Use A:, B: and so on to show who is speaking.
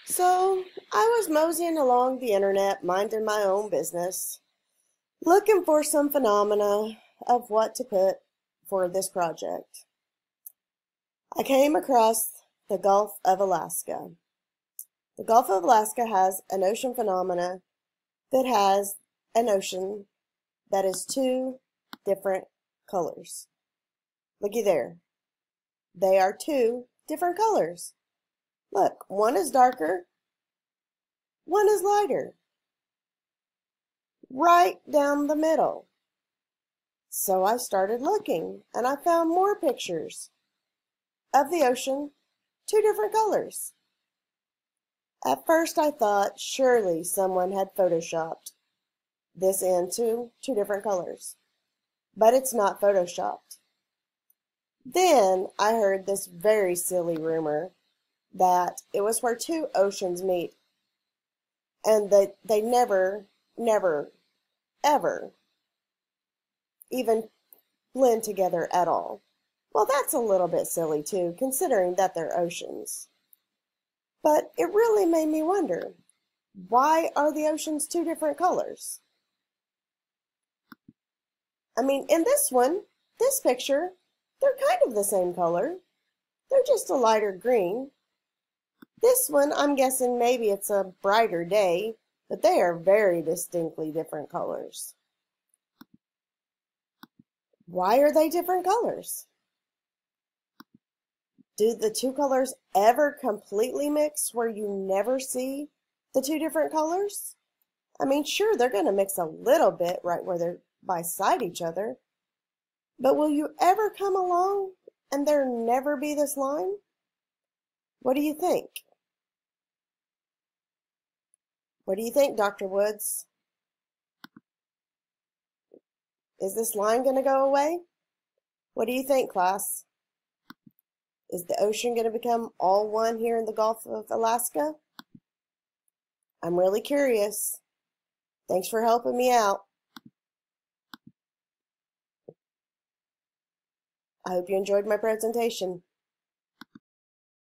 A: So I was moseying along the internet, minding my own business, looking for some phenomena of what to put for this project. I came across the Gulf of Alaska. The Gulf of Alaska has an ocean phenomena that has an ocean that is two different colors. Looky there. They are two different colors. Look, one is darker, one is lighter. Right down the middle. So I started looking and I found more pictures of the ocean, two different colors. At first I thought surely someone had photoshopped this into two different colors, but it's not photoshopped. Then I heard this very silly rumor that it was where two oceans meet and that they never, ever even blend together at all. Well, that's a little bit silly too, considering that they're oceans. But it really made me wonder, why are the oceans two different colors? I mean, in this picture, they're kind of the same color. They're just a lighter green. This one, I'm guessing maybe it's a brighter day, but they are very distinctly different colors. Why are they different colors? Do the two colors ever completely mix where you never see the two different colors? I mean, sure, they're going to mix a little bit right where they're beside each other, but will you ever come along and there never be this line? What do you think? What do you think, Dr. Woods? Is this line going to go away? What do you think, class? Is the ocean going to become all one here in the Gulf of Alaska? I'm really curious. Thanks for helping me out. I hope you enjoyed my presentation.